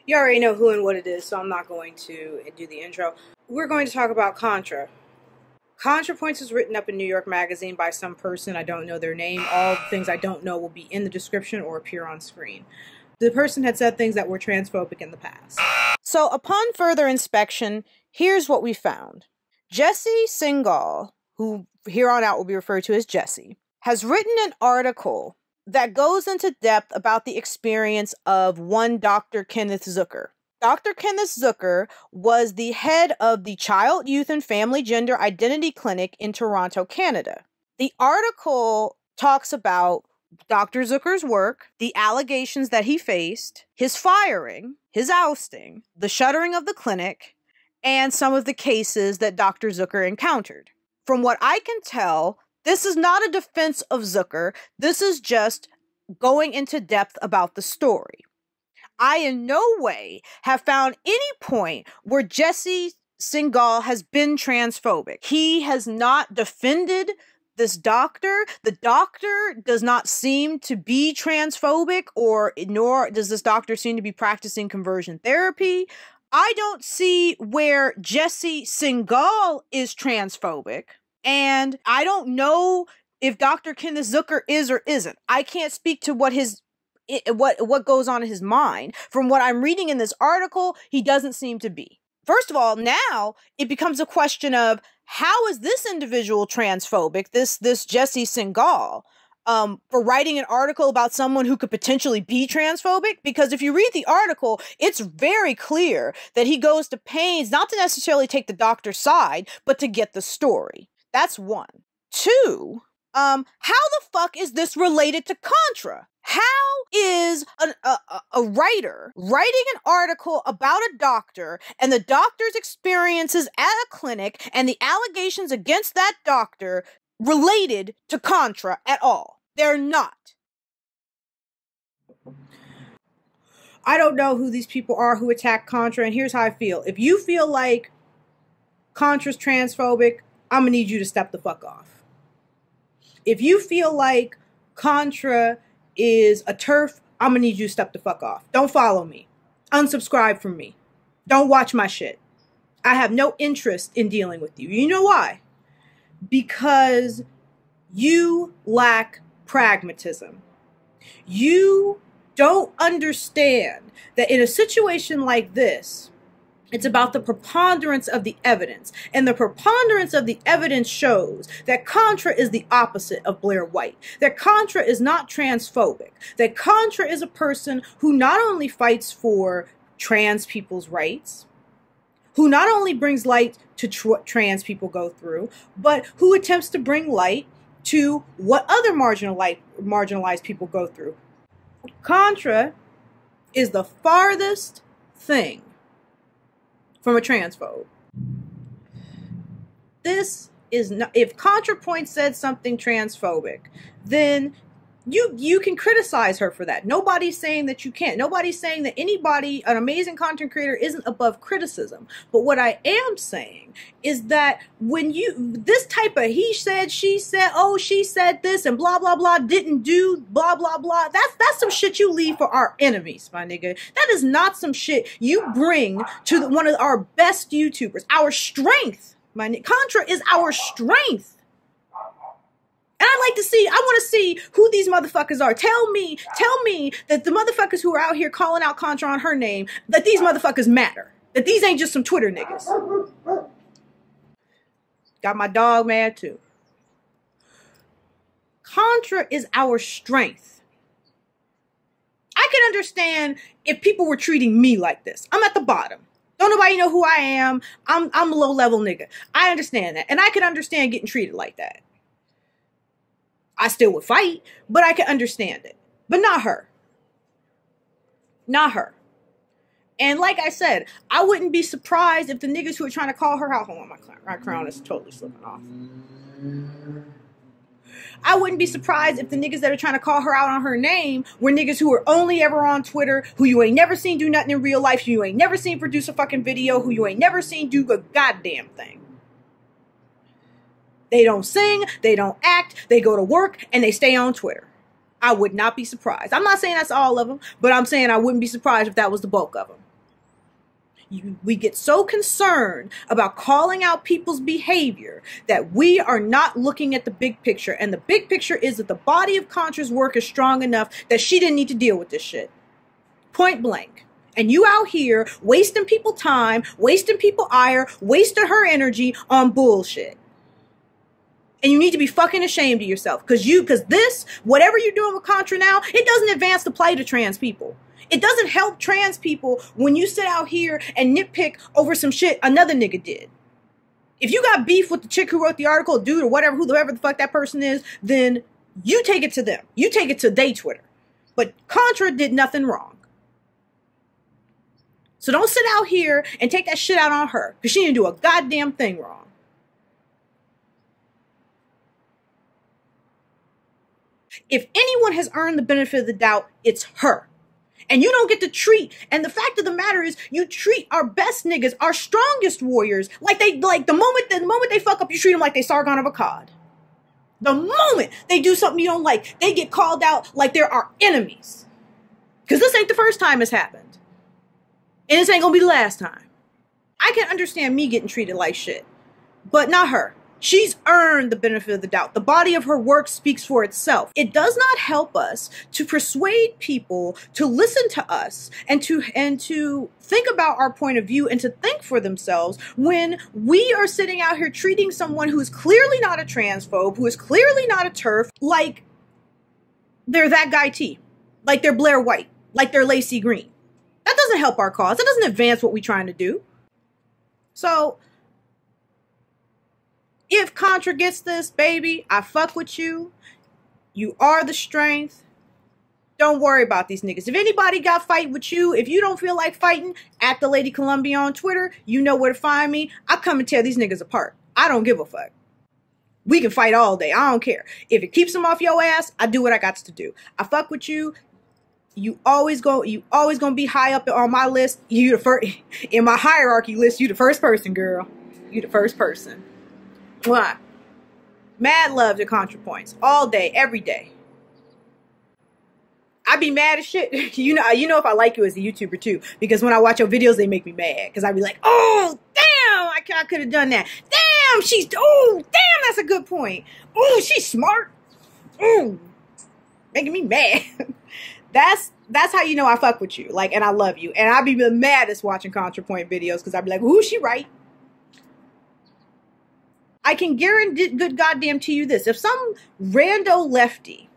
You already know who and what it is, so I'm not going to do the intro. We're going to talk about Contra. ContraPoints was written up in New York Magazine by some person. I don't know their name. All the things I don't know will be in the description or appear on screen. The person had said things that were transphobic in the past. So upon further inspection, here's what we found. Jesse Singal, who here on out will be referred to as Jesse, has written an article that goes into depth about the experience of one Dr. Kenneth Zucker. Dr. Kenneth Zucker was the head of the Child, Youth, and Family Gender Identity Clinic in Toronto, Canada. The article talks about Dr. Zucker's work, the allegations that he faced, his firing, his ousting, the shuttering of the clinic, and some of the cases that Dr. Zucker encountered. From what I can tell, this is not a defense of Zucker. This is just going into depth about the story. I in no way have found any point where Jesse Singal has been transphobic. He has not defended this doctor. The doctor does not seem to be transphobic, nor does this doctor seem to be practicing conversion therapy. I don't see where Jesse Singal is transphobic. And I don't know if Dr. Kenneth Zucker is or isn't. I can't speak to what goes on in his mind. From what I'm reading in this article, he doesn't seem to be. First of all, now it becomes a question of how is this individual transphobic, this Jesse Singal, for writing an article about someone who could potentially be transphobic? Because if you read the article, it's very clear that he goes to pains not to necessarily take the doctor's side, but to get the story. That's one. Two, how the fuck is this related to Contra? How is a writer writing an article about a doctor and the doctor's experiences at a clinic and the allegations against that doctor related to Contra at all? They're not. I don't know who these people are who attack Contra, and here's how I feel. If you feel like Contra's transphobic, I'm gonna need you to step the fuck off. If you feel like Contra is a turf, I'm gonna need you to step the fuck off. Don't follow me. Unsubscribe from me. Don't watch my shit. I have no interest in dealing with you. You know why? Because you lack pragmatism. You don't understand that in a situation like this, it's about the preponderance of the evidence. And the preponderance of the evidence shows that Contra is the opposite of Blair White. That Contra is not transphobic. That Contra is a person who not only fights for trans people's rights, who not only brings light to trans people go through, but who attempts to bring light to what other marginalized people go through. Contra is the farthest thing from a transphobe. This is not, if ContraPoints said something transphobic, then you can criticize her for that. Nobody's saying that you can't. Nobody's saying that anybody, an amazing content creator, isn't above criticism. But what I am saying is that when this type of he said, she said, oh, she said this and blah, blah, blah, didn't do blah, blah, blah. That's some shit you leave for our enemies, my nigga. That is not some shit you bring to one of our best YouTubers. Our strength, my nigga. Contra is our strength. And I want to see who these motherfuckers are. Tell me that the motherfuckers who are out here calling out Contra on her name, that these motherfuckers matter. That these ain't just some Twitter niggas. Got my dog mad too. Contra is our strength. I can understand if people were treating me like this. I'm at the bottom. Don't nobody know who I am. I'm a low level nigga. I understand that. And I can understand getting treated like that. I still would fight, but I can understand it. But not her. Not her. And like I said, I wouldn't be surprised if the niggas who are trying to call her out... Hold on, my crown is totally slipping off. I wouldn't be surprised if the niggas that are trying to call her out on her name were niggas who are only ever on Twitter, who you ain't never seen do nothing in real life, who you ain't never seen produce a fucking video, who you ain't never seen do a goddamn thing. They don't sing, they don't act, they go to work, and they stay on Twitter. I would not be surprised. I'm not saying that's all of them, but I'm saying I wouldn't be surprised if that was the bulk of them. We get so concerned about calling out people's behavior that we are not looking at the big picture. And the big picture is that the body of Contra's work is strong enough that she didn't need to deal with this shit. Point blank. And you out here wasting people time, wasting people ire, wasting her energy on bullshit. And you need to be fucking ashamed of yourself. Because this, whatever you're doing with Contra now, it doesn't advance the plight of trans people. It doesn't help trans people when you sit out here and nitpick over some shit another nigga did. If you got beef with the chick who wrote the article, dude, or whatever, whoever the fuck that person is, then you take it to them. You take it to their Twitter. But Contra did nothing wrong. So don't sit out here and take that shit out on her, because she didn't do a goddamn thing wrong. If anyone has earned the benefit of the doubt, it's her. And you don't get to treat, and the fact of the matter is, you treat our best niggas, our strongest warriors, like the moment they fuck up, you treat them like they Sargon of Akkad. The moment they do something you don't like, they get called out like they're our enemies. Because this ain't the first time it's happened. And this ain't gonna be the last time. I can understand me getting treated like shit, but not her. She's earned the benefit of the doubt. The body of her work speaks for itself. It does not help us to persuade people to listen to us and to think about our point of view and to think for themselves when we are sitting out here treating someone who is clearly not a transphobe, who is clearly not a TERF, like they're that guy T, like they're Blair White, like they're Lacey Green. That doesn't help our cause. That doesn't advance what we're trying to do. So if Contra gets this, baby, I fuck with you. You are the strength. Don't worry about these niggas. If anybody got fight with you, if you don't feel like fighting, at the LadyColumbia on Twitter, you know where to find me. I come and tear these niggas apart. I don't give a fuck. We can fight all day. I don't care. If it keeps them off your ass, I do what I got to do. I fuck with you. You always gonna be high up on my list. You the first in my hierarchy list. You the first person, girl. You the first person. What? Mad love to ContraPoints all day, every day. I be mad as shit. You know if I like you as a YouTuber too, because when I watch your videos, they make me mad. Because I be like, oh damn, I could have done that. Damn, damn, that's a good point. Oh, she's smart. Oh, making me mad. That's how you know I fuck with you, like, and I love you. And I be the maddest watching ContraPoint videos because I be like, ooh, she right. I can guarantee, good goddamn to you this. If some rando lefty,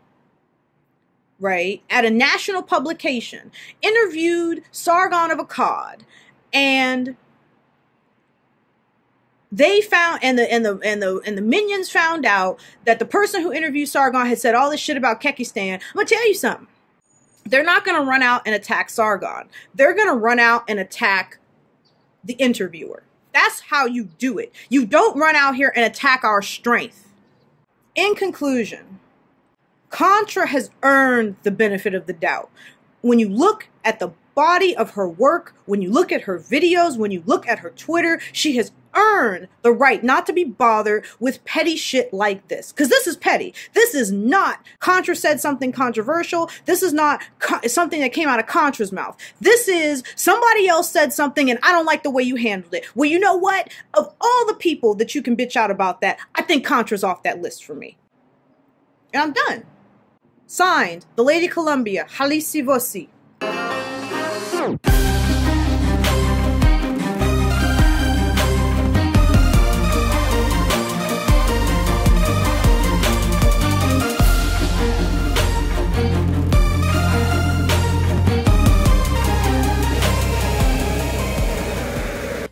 right, at a national publication interviewed Sargon of Akkad, and they found, and the minions found out that the person who interviewed Sargon had said all this shit about Kekistan, I'm gonna tell you something. They're not gonna run out and attack Sargon. They're gonna run out and attack the interviewer. That's how you do it. You don't run out here and attack our strength. In conclusion, Contra has earned the benefit of the doubt. When you look at the body of her work, when you look at her videos, when you look at her Twitter, she has earned the right not to be bothered with petty shit like this. Because this is petty. This is not Contra said something controversial. This is not something that came out of Contra's mouth. This is somebody else said something and I don't like the way you handled it. Well, you know what? Of all the people that you can bitch out about that, I think Contra's off that list for me. And I'm done. Signed, the LadyColumbia, Halisi Vosi.